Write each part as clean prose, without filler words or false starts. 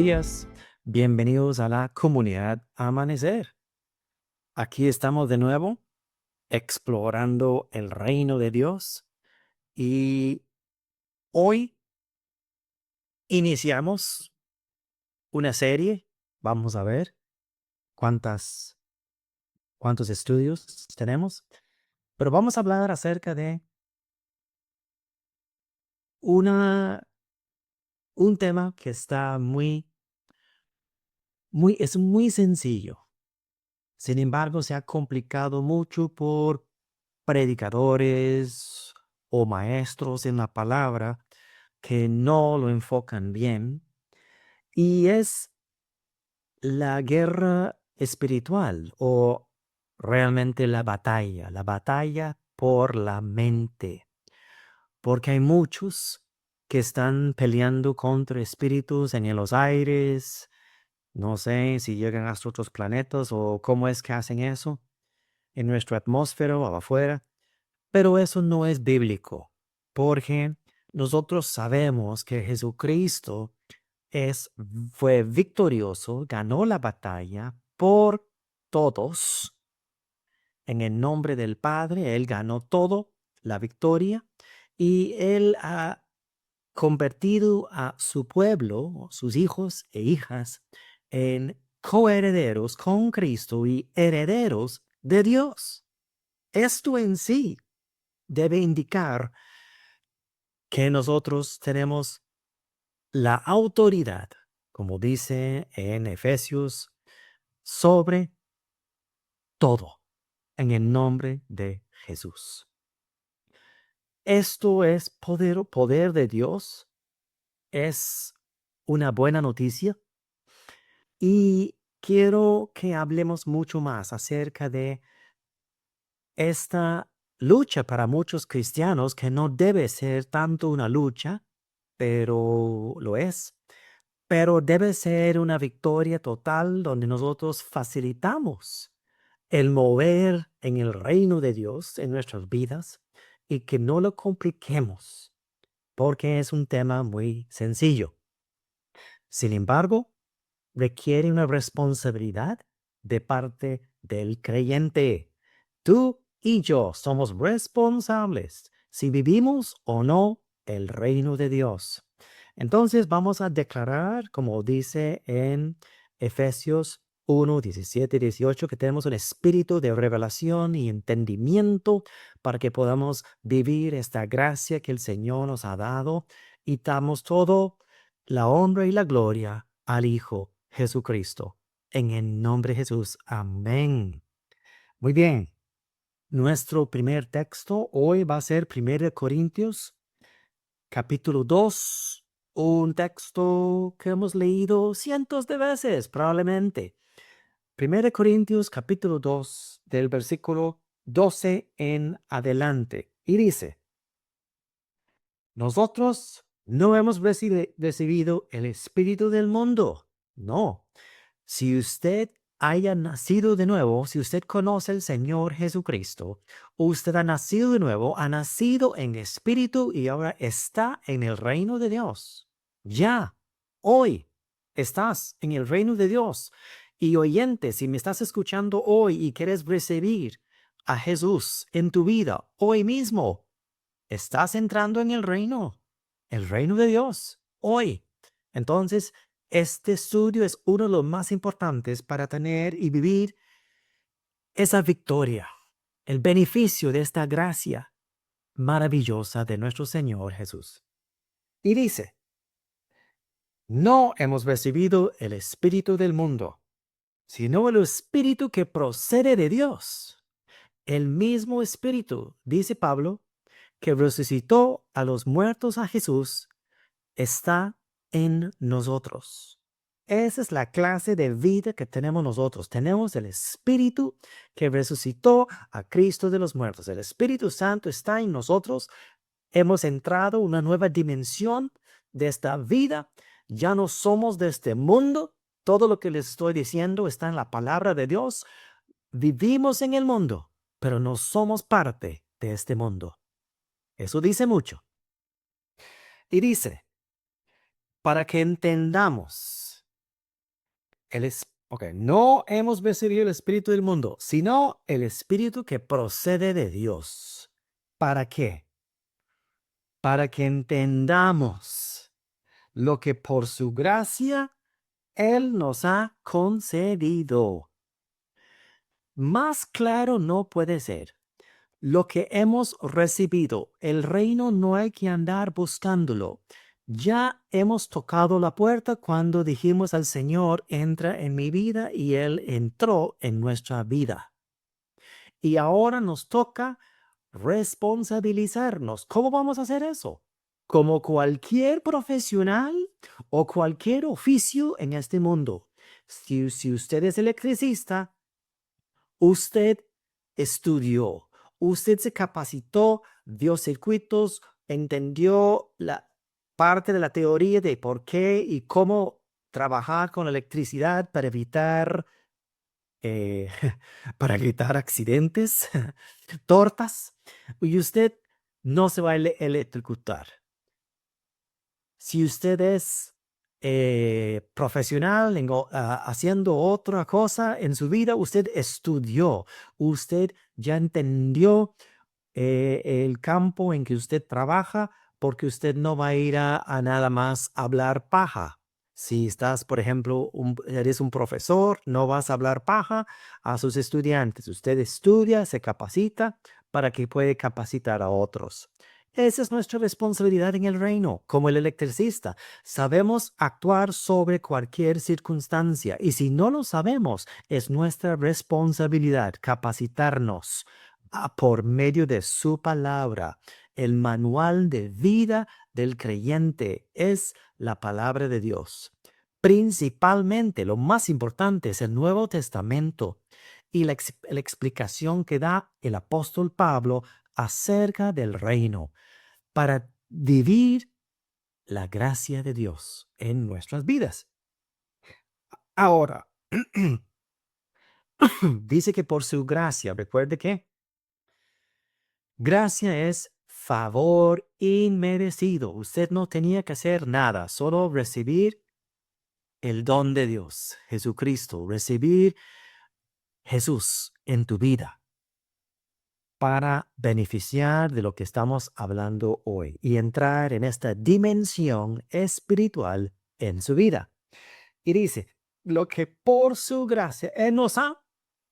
días, bienvenidos a la comunidad Amanecer. Aquí estamos de nuevo explorando el reino de Dios y hoy iniciamos una serie. Vamos a ver cuántas, cuántos estudios tenemos, pero vamos a hablar acerca de una, un tema que está es muy sencillo. Sin embargo, se ha complicado mucho por predicadores o maestros en la palabra que no lo enfocan bien, y es la guerra espiritual o realmente la batalla por la mente, porque hay muchos que están peleando contra espíritus en los aires. No sé si llegan hasta otros planetas o cómo es que hacen eso en nuestra atmósfera o afuera. Pero eso no es bíblico, porque nosotros sabemos que Jesucristo fue victorioso, ganó la batalla por todos. En el nombre del Padre, Él ganó todo, la victoria, y Él ha convertido a su pueblo, sus hijos e hijas, en coherederos con Cristo y herederos de Dios. Esto en sí debe indicar que nosotros tenemos la autoridad, como dice en Efesios, sobre todo, en el nombre de Jesús. Esto es poder de Dios, es una buena noticia y quiero que hablemos mucho más acerca de esta lucha para muchos cristianos que no debe ser tanto una lucha, pero lo es. Pero debe ser una victoria total donde nosotros facilitamos el mover en el reino de Dios en nuestras vidas y que no lo compliquemos, porque es un tema muy sencillo. Sin embargo, requiere una responsabilidad de parte del creyente. Tú y yo somos responsables si vivimos o no el reino de Dios. Entonces vamos a declarar, como dice en Efesios 1, 17 y 18, que tenemos un espíritu de revelación y entendimiento para que podamos vivir esta gracia que el Señor nos ha dado y damos todo la honra y la gloria al Hijo Jesucristo. En el nombre de Jesús. Amén. Muy bien. Nuestro primer texto hoy va a ser 1 Corintios, capítulo 2, un texto que hemos leído cientos de veces, probablemente. 1 Corintios, capítulo 2, del versículo 12 en adelante. Y dice: nosotros no hemos recibido el espíritu del mundo. No. Si usted haya nacido de nuevo, si usted conoce al Señor Jesucristo, usted ha nacido de nuevo, ha nacido en espíritu y ahora está en el reino de Dios. Ya, hoy estás en el reino de Dios. Y oyente, si me estás escuchando hoy y quieres recibir a Jesús en tu vida hoy mismo, estás entrando en el reino de Dios, hoy. Entonces, este estudio es uno de los más importantes para tener y vivir esa victoria, el beneficio de esta gracia maravillosa de nuestro Señor Jesús. Y dice: no hemos recibido el espíritu del mundo, sino el espíritu que procede de Dios. El mismo espíritu, dice Pablo, que resucitó a los muertos a Jesús, está en nosotros. Esa es la clase de vida que tenemos nosotros. Tenemos el Espíritu que resucitó a Cristo de los muertos. El Espíritu Santo está en nosotros. Hemos entrado en una nueva dimensión de esta vida. Ya no somos de este mundo. Todo lo que les estoy diciendo está en la palabra de Dios. Vivimos en el mundo, pero no somos parte de este mundo. Eso dice mucho. Y dice: para que entendamos. no hemos recibido el espíritu del mundo, sino el espíritu que procede de Dios. ¿Para qué? Para que entendamos lo que por su gracia Él nos ha concedido. Más claro no puede ser. Lo que hemos recibido, el reino no hay que andar buscándolo. Ya hemos tocado la puerta cuando dijimos al Señor, entra en mi vida, y Él entró en nuestra vida. Y ahora nos toca responsabilizarnos. ¿Cómo vamos a hacer eso? Como cualquier profesional o cualquier oficio en este mundo. Si usted es electricista, usted estudió, usted se capacitó, vio circuitos, entendió la parte de la teoría de por qué y cómo trabajar con electricidad para evitar, eh, para evitar accidentes, tortas, y usted no se va a electrocutar. Si usted es profesional haciendo otra cosa en su vida, usted estudió, usted ya entendió el campo en que usted trabaja, porque usted no va a ir a nada más hablar paja. Si estás, por ejemplo, eres un profesor, no vas a hablar paja a sus estudiantes. Usted estudia, se capacita para que pueda capacitar a otros. Esa es nuestra responsabilidad en el reino, como el electricista. Sabemos actuar sobre cualquier circunstancia, y si no lo sabemos, es nuestra responsabilidad capacitarnos por medio de su palabra. El manual de vida del creyente es la palabra de Dios. Principalmente, lo más importante es el Nuevo Testamento y la explicación que da el apóstol Pablo acerca del reino para vivir la gracia de Dios en nuestras vidas. Ahora, dice que por su gracia, recuerde que gracia es favor inmerecido. Usted no tenía que hacer nada, solo recibir el don de Dios, Jesucristo, recibir Jesús en tu vida para beneficiar de lo que estamos hablando hoy y entrar en esta dimensión espiritual en su vida. Y dice, lo que por su gracia Él nos ha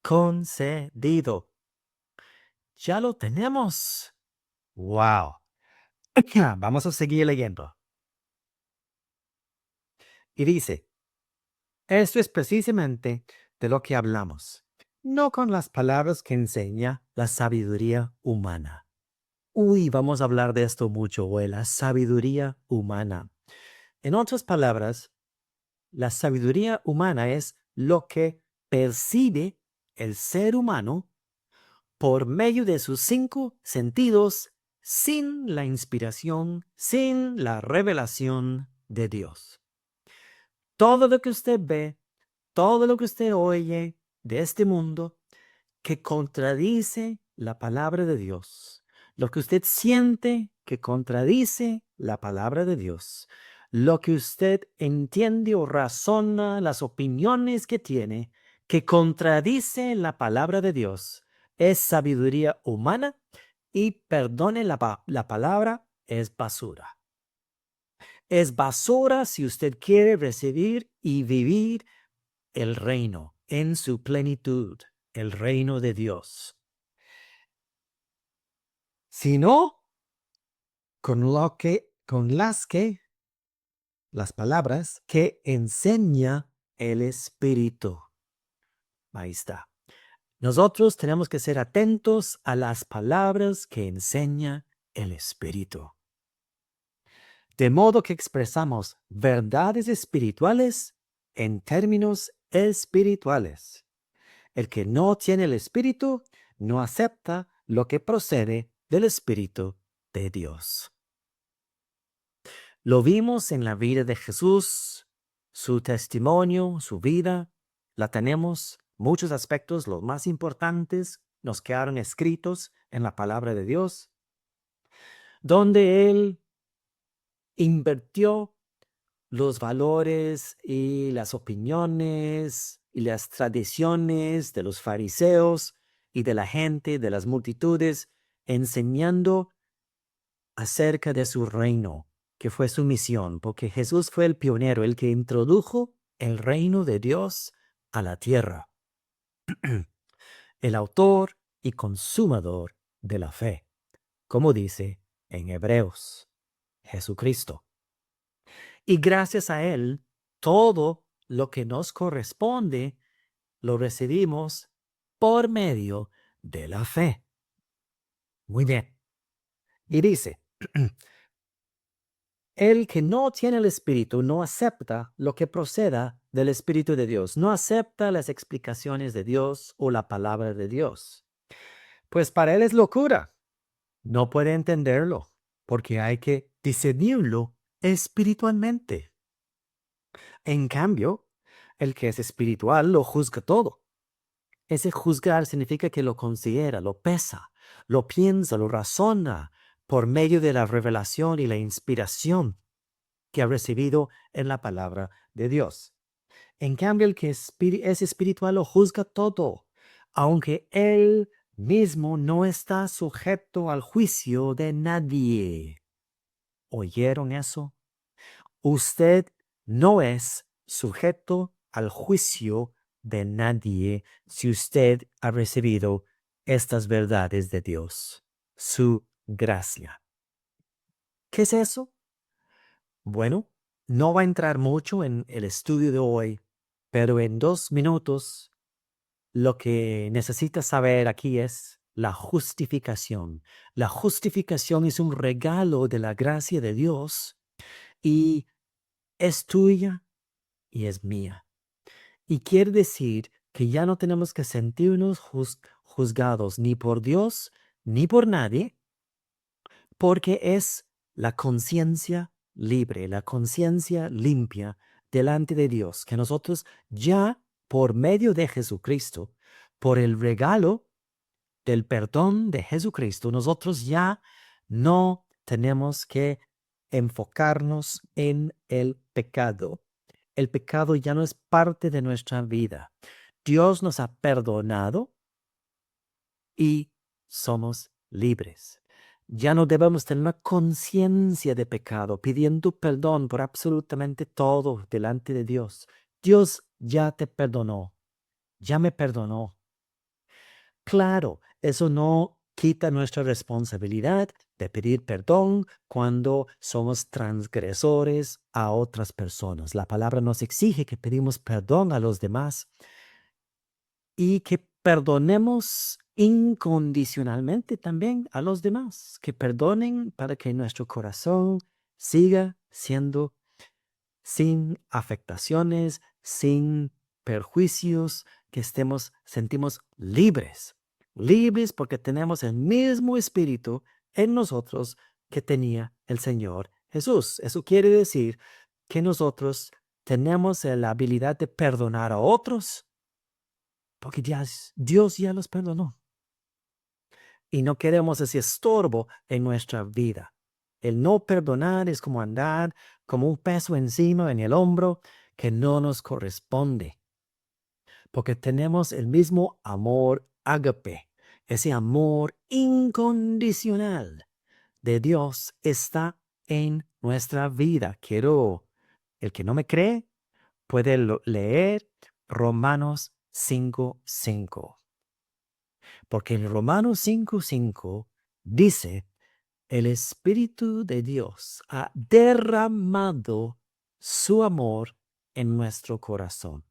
concedido. Ya lo tenemos. ¡Wow! Vamos a seguir leyendo. Y dice, esto es precisamente de lo que hablamos, no con las palabras que enseña la sabiduría humana. Uy, vamos a hablar de esto mucho hoy, la sabiduría humana. En otras palabras, la sabiduría humana es lo que percibe el ser humano por medio de sus 5 sentidos, sin la inspiración, sin la revelación de Dios. Todo lo que usted ve, todo lo que usted oye de este mundo que contradice la palabra de Dios, lo que usted siente que contradice la palabra de Dios, lo que usted entiende o razona, las opiniones que tiene que contradice la palabra de Dios, es sabiduría humana, y perdone la palabra, es basura. Es basura si usted quiere recibir y vivir el reino en su plenitud, el reino de Dios. Sino las palabras que enseña el Espíritu. Ahí está. Nosotros tenemos que ser atentos a las palabras que enseña el Espíritu. De modo que expresamos verdades espirituales en términos espirituales. El que no tiene el Espíritu no acepta lo que procede del Espíritu de Dios. Lo vimos en la vida de Jesús, su testimonio, su vida. La tenemos, muchos aspectos, los más importantes, nos quedaron escritos en la palabra de Dios, donde Él invirtió los valores y las opiniones y las tradiciones de los fariseos y de la gente, de las multitudes, enseñando acerca de su reino, que fue su misión, porque Jesús fue el pionero, el que introdujo el reino de Dios a la tierra, el autor y consumador de la fe, como dice en Hebreos, Jesucristo. Y gracias a Él, todo lo que nos corresponde lo recibimos por medio de la fe. Muy bien. Y dice, el que no tiene el Espíritu no acepta lo que proceda del Espíritu de Dios, no acepta las explicaciones de Dios o la palabra de Dios. Pues para él es locura. No puede entenderlo, porque hay que discernirlo espiritualmente. En cambio, el que es espiritual lo juzga todo. Ese juzgar significa que lo considera, lo pesa, lo piensa, lo razona por medio de la revelación y la inspiración que ha recibido en la palabra de Dios. En cambio, el que es espiritual lo juzga todo, aunque él mismo no está sujeto al juicio de nadie. ¿Oyeron eso? Usted no es sujeto al juicio de nadie si usted ha recibido estas verdades de Dios, su gracia. ¿Qué es eso? Bueno, no va a entrar mucho en el estudio de hoy, pero en 2 minutos lo que necesita saber aquí es la justificación. La justificación es un regalo de la gracia de Dios y es tuya y es mía. Y quiere decir que ya no tenemos que sentirnos juzgados ni por Dios ni por nadie, porque es la conciencia libre, la conciencia limpia delante de Dios, que nosotros ya por medio de Jesucristo, por el regalo del perdón de Jesucristo, nosotros ya no tenemos que enfocarnos en el pecado. El pecado ya no es parte de nuestra vida. Dios nos ha perdonado y somos libres. Ya no debemos tener una conciencia de pecado, pidiendo perdón por absolutamente todo delante de Dios. Dios ya te perdonó, ya me perdonó. Claro, eso no quita nuestra responsabilidad de pedir perdón cuando somos transgresores a otras personas. La palabra nos exige que pedimos perdón a los demás y que perdonemos incondicionalmente también a los demás, que perdonen para que nuestro corazón siga siendo sin afectaciones, sin perjuicios, que sentimos libres, libres porque tenemos el mismo espíritu en nosotros que tenía el Señor Jesús. Eso quiere decir que nosotros tenemos la habilidad de perdonar a otros porque Dios ya los perdonó. Y no queremos ese estorbo en nuestra vida. El no perdonar es como andar como un peso encima en el hombro que no nos corresponde. Porque tenemos el mismo amor ágape, ese amor incondicional de Dios está en nuestra vida. El que no me cree puede leer Romanos 5:5. Porque en Romanos 5:5 dice, el Espíritu de Dios ha derramado su amor en nuestro corazón.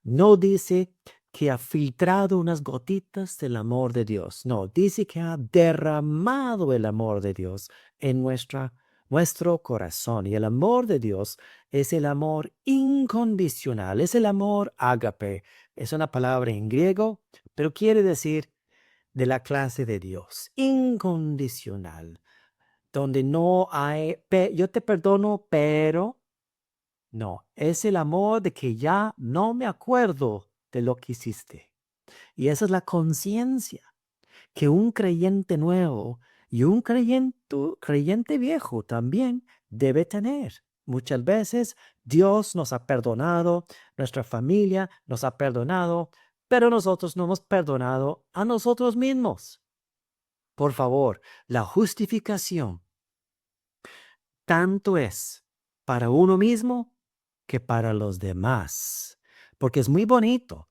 No dice que ha filtrado unas gotitas del amor de Dios. No, dice que ha derramado el amor de Dios en nuestro corazón. Y el amor de Dios es el amor incondicional, es el amor ágape. Es una palabra en griego, pero quiere decir de la clase de Dios, incondicional, donde no hay, yo te perdono, pero no, es el amor de que ya no me acuerdo de lo que hiciste. Y esa es la conciencia que un creyente nuevo y un creyente viejo también debe tener. Muchas veces Dios nos ha perdonado, nuestra familia nos ha perdonado, pero nosotros no hemos perdonado a nosotros mismos. Por favor, la justificación tanto es para uno mismo que para los demás, porque es muy bonito.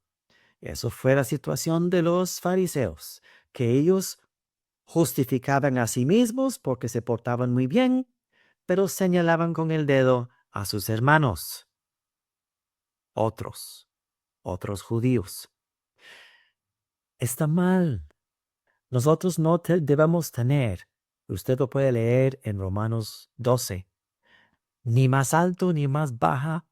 Eso fue la situación de los fariseos, que ellos justificaban a sí mismos porque se portaban muy bien, pero señalaban con el dedo a sus hermanos, otros, otros judíos. Está mal. Nosotros no debemos tener, usted lo puede leer en Romanos 12, ni más alto ni más baja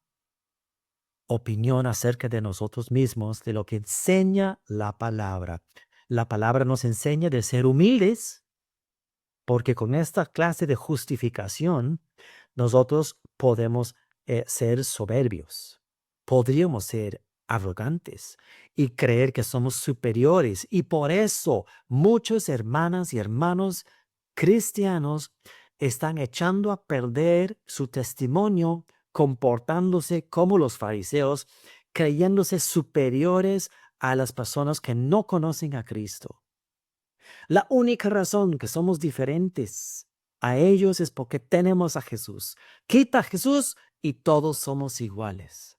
opinión acerca de nosotros mismos, de lo que enseña la palabra. La palabra nos enseña de ser humildes, porque con esta clase de justificación nosotros podemos ser soberbios, podríamos ser arrogantes y creer que somos superiores. Y por eso muchos hermanas y hermanos cristianos están echando a perder su testimonio comportándose como los fariseos, creyéndose superiores a las personas que no conocen a Cristo. La única razón que somos diferentes a ellos es porque tenemos a Jesús. Quita a Jesús y todos somos iguales.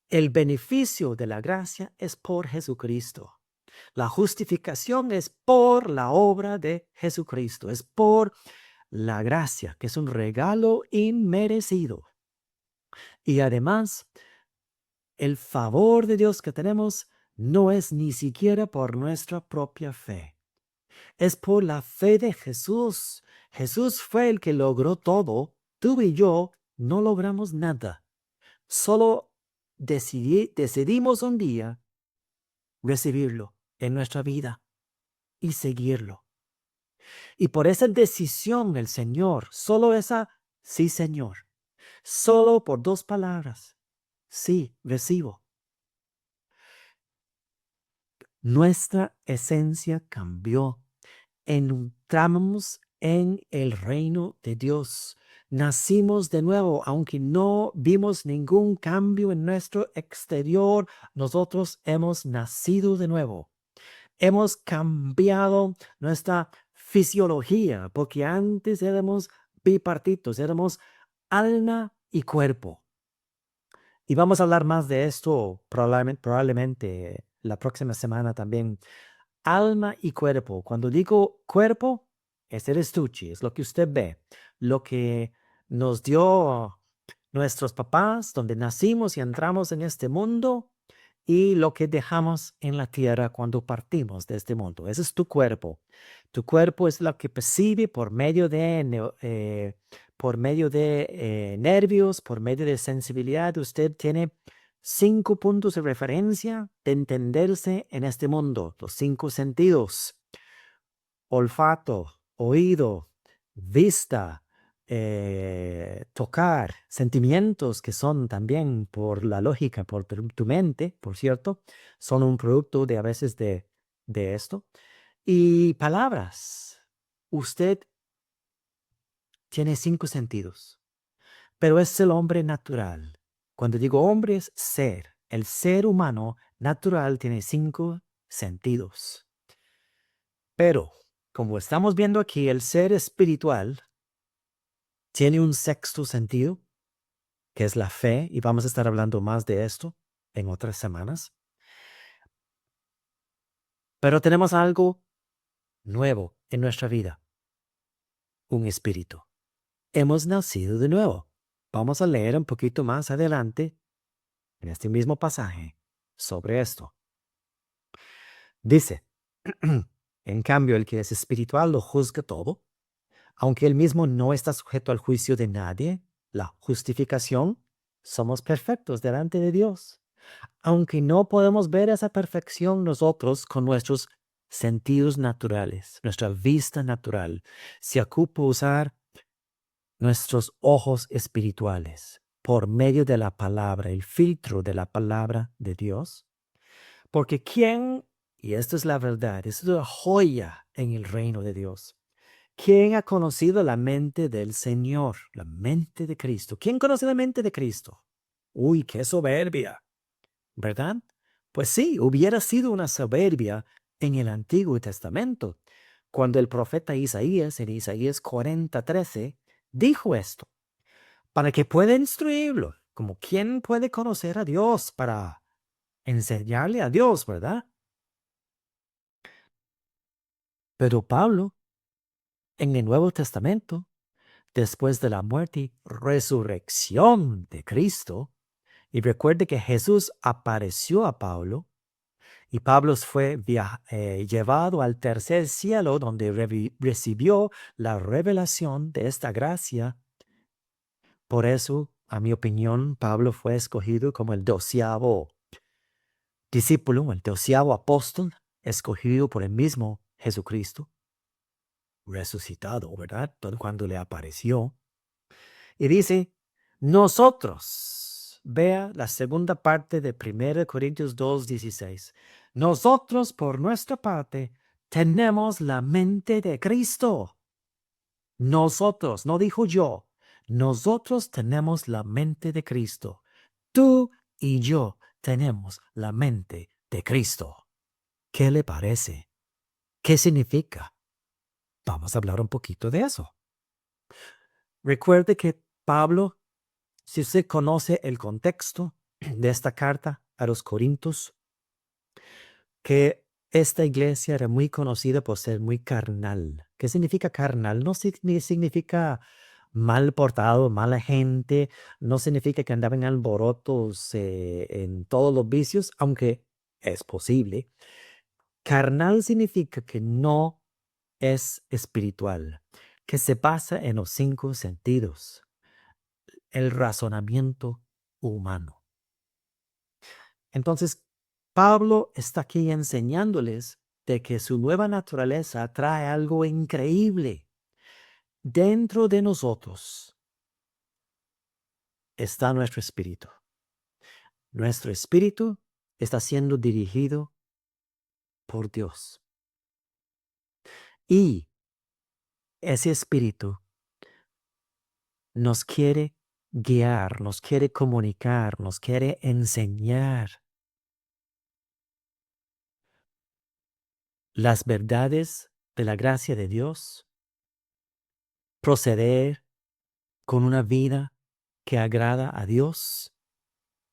El beneficio de la gracia es por Jesucristo. La justificación es por la obra de Jesucristo. Es por la gracia, que es un regalo inmerecido. Y además, el favor de Dios que tenemos no es ni siquiera por nuestra propia fe. Es por la fe de Jesús. Jesús fue el que logró todo. Tú y yo no logramos nada. Solo decidimos un día recibirlo en nuestra vida y seguirlo. Y por esa decisión el Señor, solo esa, sí Señor, solo por 2 palabras, sí, recibo. Nuestra esencia cambió. Entramos en el reino de Dios. Nacimos de nuevo, aunque no vimos ningún cambio en nuestro exterior, nosotros hemos nacido de nuevo. Hemos cambiado nuestra fisiología, porque antes éramos bipartitos, éramos alma y cuerpo. Y vamos a hablar más de esto probablemente la próxima semana también. Alma y cuerpo. Cuando digo cuerpo, es el estuche, es lo que usted ve, lo que nos dio nuestros papás, donde nacimos y entramos en este mundo, y lo que dejamos en la tierra cuando partimos de este mundo. Ese es tu cuerpo. Tu cuerpo es lo que percibe por medio de nervios, por medio de sensibilidad. Usted tiene 5 puntos de referencia de entenderse en este mundo, los 5 sentidos: olfato, oído, vista, tocar, sentimientos que son también por la lógica, por tu mente, por cierto, son un producto de a veces de esto. Y palabras. Usted tiene 5 sentidos, pero es el hombre natural. Cuando digo hombre es ser. El ser humano natural tiene 5 sentidos. Pero, como estamos viendo aquí, el ser espiritual tiene un sexto sentido, que es la fe, y vamos a estar hablando más de esto en otras semanas. Pero tenemos algo nuevo en nuestra vida, un espíritu. Hemos nacido de nuevo. Vamos a leer un poquito más adelante, en este mismo pasaje, sobre esto. Dice, en cambio, el que es espiritual lo juzga todo, aunque él mismo no está sujeto al juicio de nadie, la justificación, somos perfectos delante de Dios. Aunque no podemos ver esa perfección nosotros con nuestros sentidos naturales, nuestra vista natural, se ocupa usar nuestros ojos espirituales por medio de la palabra, el filtro de la palabra de Dios. Porque ¿quién, y esta es la verdad, es una joya en el reino de Dios, ¿Quién ha conocido la mente del Señor? La mente de Cristo. ¿Quién conoce la mente de Cristo? Uy, qué soberbia, ¿verdad? Pues sí, hubiera sido una soberbia en el Antiguo Testamento, cuando el profeta Isaías, en Isaías 40:13, dijo esto, para que pueda instruirlo, como quién puede conocer a Dios para enseñarle a Dios, ¿verdad? Pero Pablo, en el Nuevo Testamento, después de la muerte y resurrección de Cristo, y recuerde que Jesús apareció a Pablo, y Pablo fue llevado al tercer cielo donde recibió la revelación de esta gracia. Por eso, a mi opinión, Pablo fue escogido como el 12º discípulo, el 12º apóstol, escogido por el mismo Jesucristo, resucitado, ¿verdad? Cuando le apareció. Y dice, nosotros, vea la segunda parte de 1 Corintios 2:16. Nosotros, por nuestra parte, tenemos la mente de Cristo. Nosotros, no dijo yo, nosotros tenemos la mente de Cristo. Tú y yo tenemos la mente de Cristo. ¿Qué le parece? ¿Qué significa? Vamos a hablar un poquito de eso. Recuerde que Pablo, si usted conoce el contexto de esta carta a los Corintios, que esta iglesia era muy conocida por ser muy carnal. ¿Qué significa carnal? No significa mal portado, mala gente, no significa que andaban alborotos en todos los vicios, aunque es posible. Carnal significa que no es espiritual, que se basa en los 5 sentidos, el razonamiento humano. Entonces, Pablo está aquí enseñándoles de que su nueva naturaleza trae algo increíble. Dentro de nosotros está nuestro espíritu. Nuestro espíritu está siendo dirigido por Dios. Y ese espíritu nos quiere guiar, nos quiere comunicar, nos quiere enseñar las verdades de la gracia de Dios, proceder con una vida que agrada a Dios.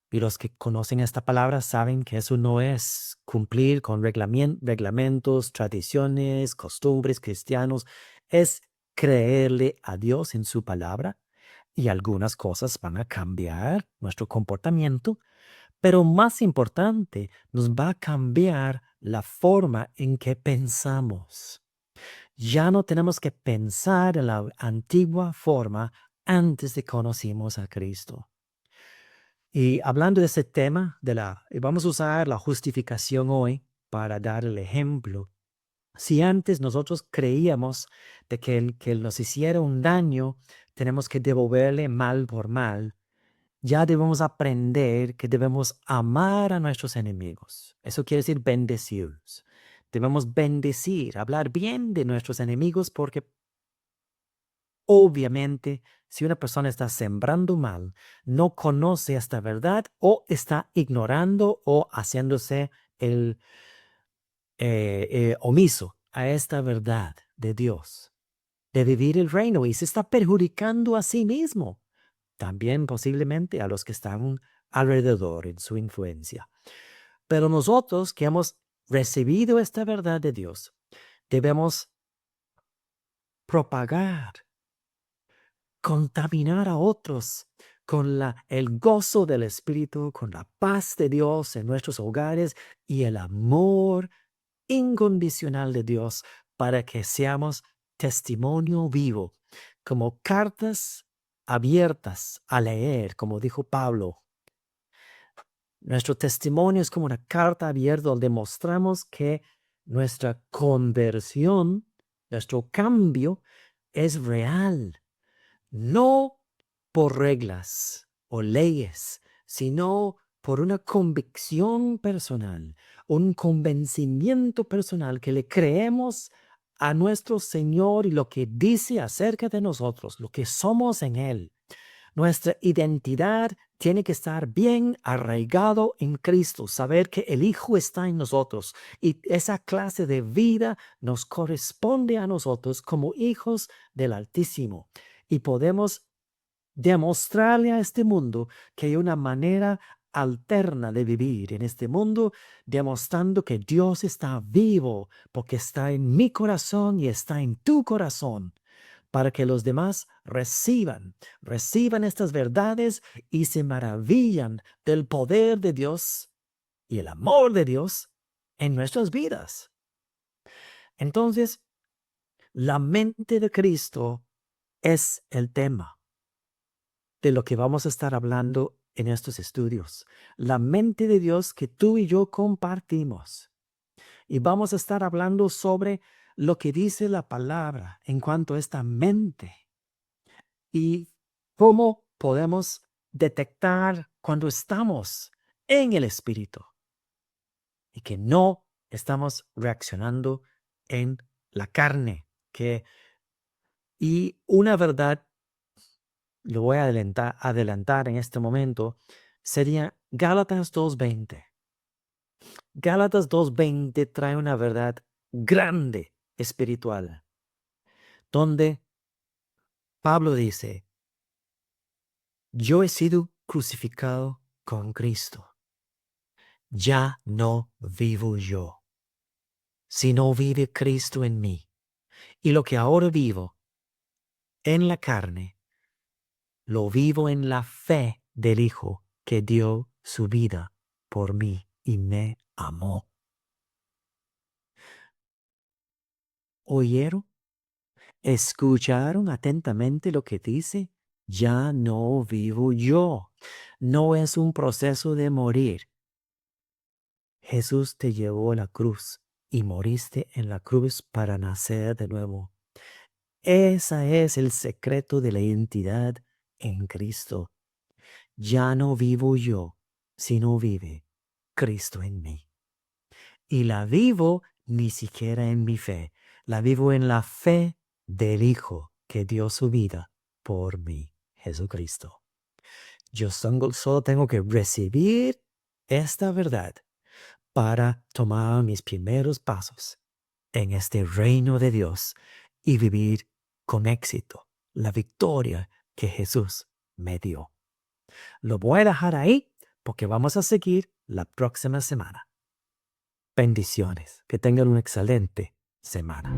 Y los que conocen esta palabra saben que eso no es cumplir con reglamentos, tradiciones, costumbres cristianos. Es creerle a Dios en su palabra y algunas cosas van a cambiar nuestro comportamiento, pero más importante, nos va a cambiar la forma en que pensamos. Ya no tenemos que pensar en la antigua forma antes de conocimos a Cristo. Y hablando de ese tema, vamos a usar la justificación hoy para dar el ejemplo. Si antes nosotros creíamos de que el que nos hiciera un daño, tenemos que devolverle mal por mal, ya debemos aprender que debemos amar a nuestros enemigos. Eso quiere decir bendecirlos. Debemos bendecir, hablar bien de nuestros enemigos porque obviamente, si una persona está sembrando mal, no conoce esta verdad o está ignorando o haciéndose el omiso a esta verdad de Dios, de vivir el reino y se está perjudicando a sí mismo, también posiblemente a los que están alrededor en su influencia. Pero nosotros que hemos recibido esta verdad de Dios, debemos propagar, contaminar a otros con el gozo del Espíritu, con la paz de Dios en nuestros hogares y el amor incondicional de Dios para que seamos testimonio vivo, como cartas abiertas a leer, como dijo Pablo. Nuestro testimonio es como una carta abierta donde mostramos que nuestra conversión, nuestro cambio es real. No por reglas o leyes, sino por una convicción personal, un convencimiento personal que le creemos a nuestro Señor y lo que dice acerca de nosotros, lo que somos en Él. Nuestra identidad tiene que estar bien arraigado en Cristo, saber que el Hijo está en nosotros y esa clase de vida nos corresponde a nosotros como hijos del Altísimo. Y podemos demostrarle a este mundo que hay una manera alterna de vivir en este mundo, demostrando que Dios está vivo, porque está en mi corazón y está en tu corazón, para que los demás reciban estas verdades y se maravillan del poder de Dios y el amor de Dios en nuestras vidas. Entonces, la mente de Cristo es el tema de lo que vamos a estar hablando en estos estudios. La mente de Dios que tú y yo compartimos. Y vamos a estar hablando sobre lo que dice la palabra en cuanto a esta mente y cómo podemos detectar cuando estamos en el Espíritu y que no estamos reaccionando en la carne. Y una verdad, lo voy a adelantar en este momento, sería Gálatas 2:20. Gálatas 2:20 trae una verdad grande espiritual, donde Pablo dice, yo he sido crucificado con Cristo. Ya no vivo yo, sino vive Cristo en mí. Y lo que ahora vivo en la carne, lo vivo en la fe del Hijo que dio su vida por mí y me amó. ¿Oyeron? ¿Escucharon atentamente lo que dice? Ya no vivo yo. No es un proceso de morir. Jesús te llevó a la cruz y moriste en la cruz para nacer de nuevo. Ese es el secreto de la identidad en Cristo. Ya no vivo yo, sino vive Cristo en mí. Y la vivo ni siquiera en mi fe, la vivo en la fe del Hijo que dio su vida por mí, Jesucristo. Yo solo tengo que recibir esta verdad para tomar mis primeros pasos en este reino de Dios y vivir con éxito la victoria que Jesús me dio. Lo voy a dejar ahí porque vamos a seguir la próxima semana. Bendiciones. Que tengan una excelente semana.